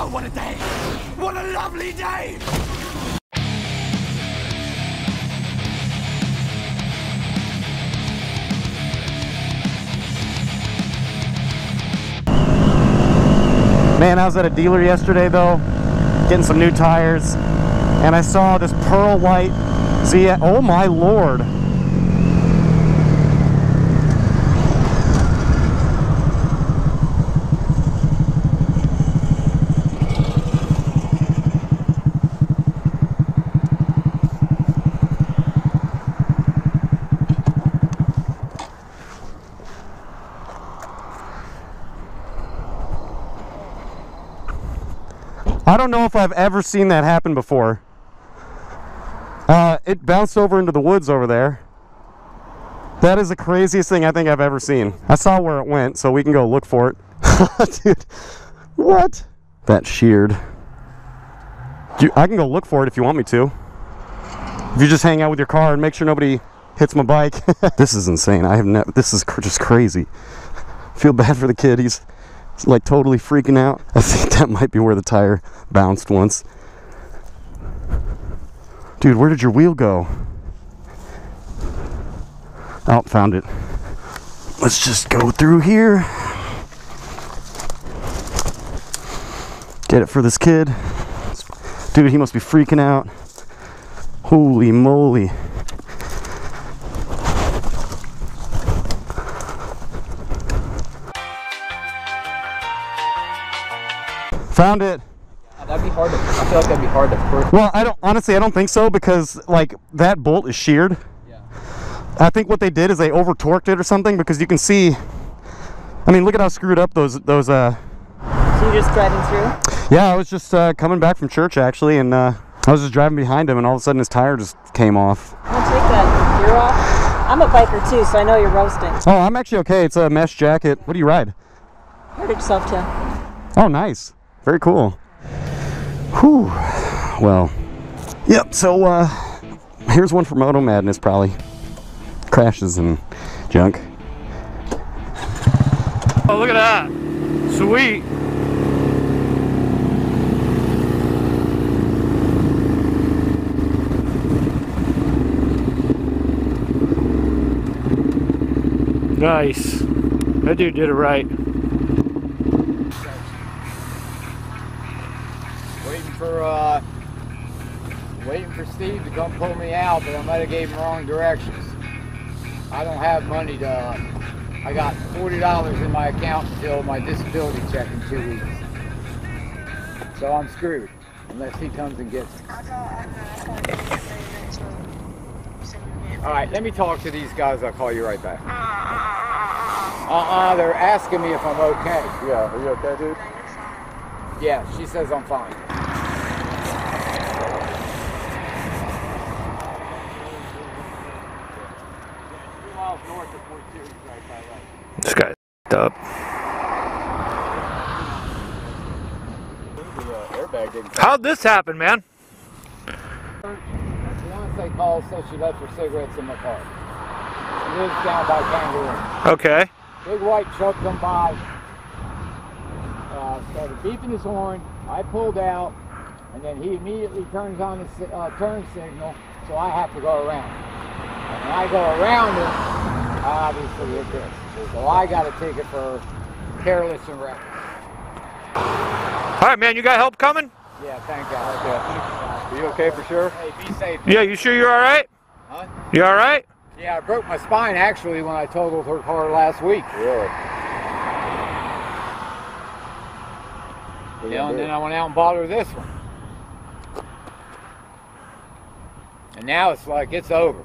Oh, what a day! What a lovely day! Man, I was at a dealer yesterday though, getting some new tires, and I saw this pearl white ZX. Oh my lord. I don't know if I've ever seen that happen before. It bounced over into the woods over there. That is the craziest thing I think I've ever seen. I saw where it went, so we can go look for it. Dude, what? That sheared. I can go look for it if you want me to. If you just hang out with your car and make sure nobody hits my bike. This is insane. This is just crazy. I feel bad for the kid. He's like totally freaking out. I think that might be where the tire bounced once. Dude, where did your wheel go? Oh, found it. Let's just go through here. Get it for this kid. Dude, he must be freaking out. Holy moly. Found it. That'd be hard to, I feel like that'd be hard to prove. Well, honestly, I don't think so, because like that bolt is sheared. Yeah. I think what they did is they over torqued it or something, because you can see, I mean, look at how screwed up those So you're just driving through? Yeah, I was just coming back from church actually, and I was just driving behind him, and all of a sudden his tire just came off. I'll take that gear off. I'm a biker too, so I know you're roasting. Oh, I'm actually okay. It's a mesh jacket. What do you ride? Heritage Self-Tail. Oh, nice. Very cool. Whew. Well, yep, so here's one for Moto Madness, probably. Crashes and junk. Oh, look at that. Sweet. Nice. That dude did it right. Waiting for Steve to come pull me out, but I might have gave him wrong directions. I don't have money to, I got $40 in my account until my disability check in 2 weeks. So I'm screwed, unless he comes and gets me. All right, let me talk to these guys. I'll call you right back. They're asking me if I'm okay. Yeah, are you okay, dude? Yeah, she says I'm fine. This guy's up. How'd this happen, man? Fiance called, said she left her cigarettes in my car. She lives down by Kangaroo. Okay. Big white truck come by, started beeping his horn. I pulled out, and then he immediately turns on his turn signal, so I have to go around. And when I go around him, I obviously hit this. So I got a ticket for careless and reckless. All right, man, you got help coming? Yeah, thank God. Okay. Are you okay for sure? Hey, be safe. Yeah, you sure you're all right? Huh? You all right? Yeah, I broke my spine actually when I totaled her car last week. Really? You know, and then I went out and bought her this one. And now it's like, it's over.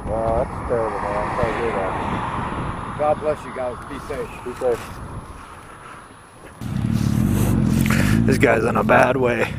Wow, that's terrible, man. I'm sorry to hear that. God bless you guys. Be safe. Be safe. This guy's in a bad way.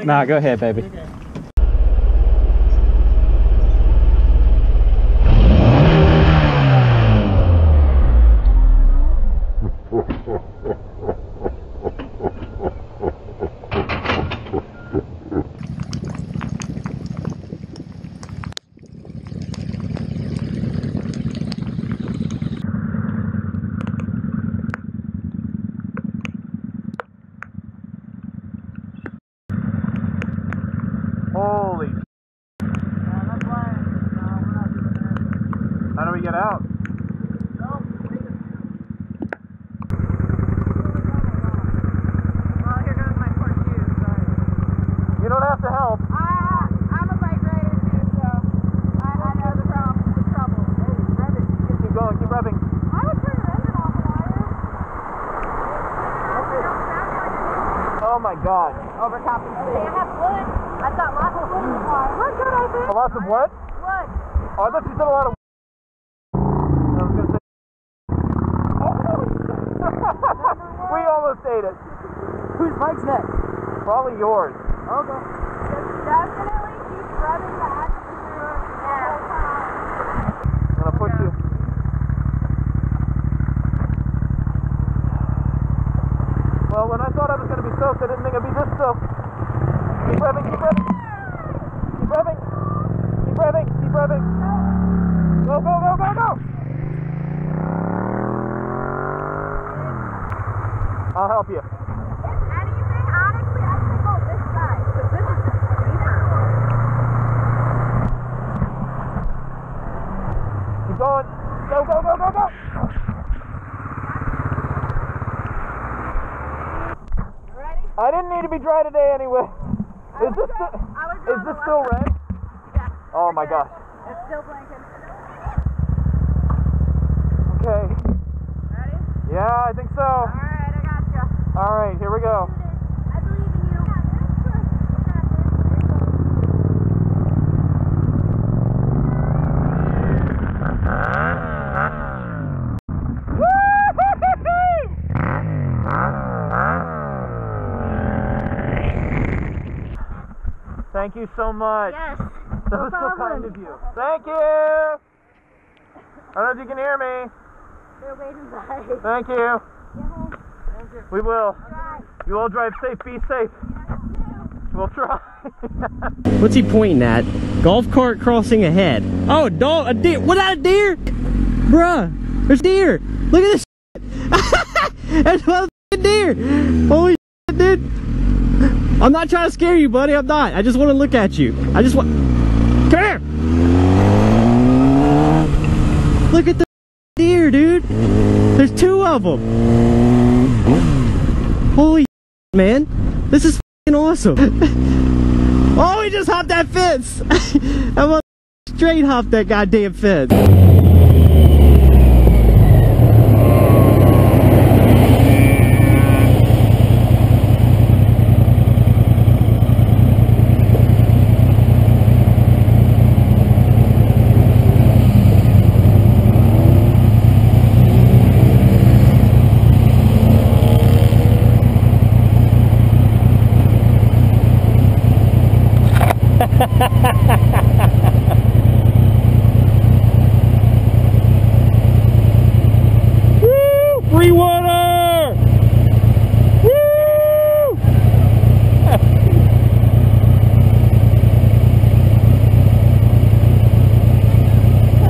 Nah, go ahead, baby. Holy. Yeah, that's why. No, we're not doing that. How do we get out? Well, here goes my poor shoes, but... You don't have to help. I'm a bike rider too, so I know the trouble. Hey, rev it. Keep going. Keep revving. I would turn your engine off a while. Oh my God. Overcompensating. I have wood. I've got lots of wood in the car. Look good, I think. Lots of what? Wood. Oh, I thought you said a lot of. I was gonna say. We almost ate it. Whose bike's next? Probably yours. Okay. Just definitely keep rubbing the accelerator the whole time. I'm gonna push you. Well, when I thought I was gonna be soaked, I didn't think I'd be this soaked. Keep revving, keep revving. Keep revving. Keep revving, keep revving. Go, go, go, go, go! I'll help you. If anything, honestly, I should go this side, because this is deeper. Keep going. Go, go, go, go, go! You ready? I didn't need to be dry today anyway. Is this still red? Yeah. Oh my gosh. It's still blinking. Okay. Ready? Yeah, I think so. Alright, I got you. Alright, here we go. I believe in you. Thank you so much. Yes. That was so kind of you. Thank you. I don't know if you can hear me. They're waiting by. Thank you. We will. You all drive safe. Be safe. We'll try. What's he pointing at? Golf cart crossing ahead. Oh, dog, a deer. What, that a deer? Bruh, there's deer. Look at this shit. There's a motherfucking deer. Holy shit, dude. I'm not trying to scare you, buddy. I'm not. I just want to look at you. I just want. Come here. Look at the deer, dude. There's two of them. Holy shit, man. This is fucking awesome. Oh, he just hopped that fence. I'm gonna straight hop that goddamn fence. Woo! Free water! Woo!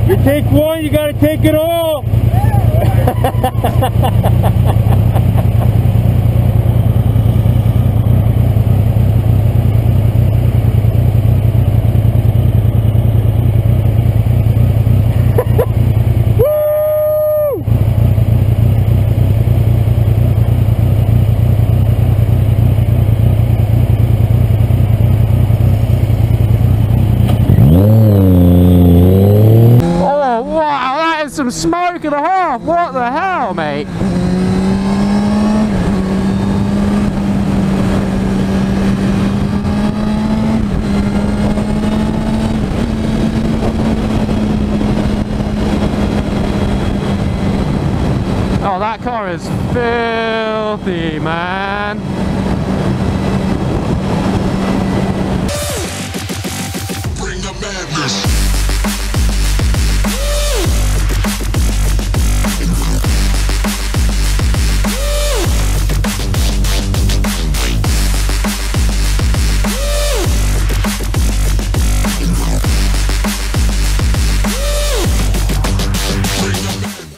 You take one, you gotta take it all! Some smoke and a half. What the hell, mate? Oh, that car is filthy, man.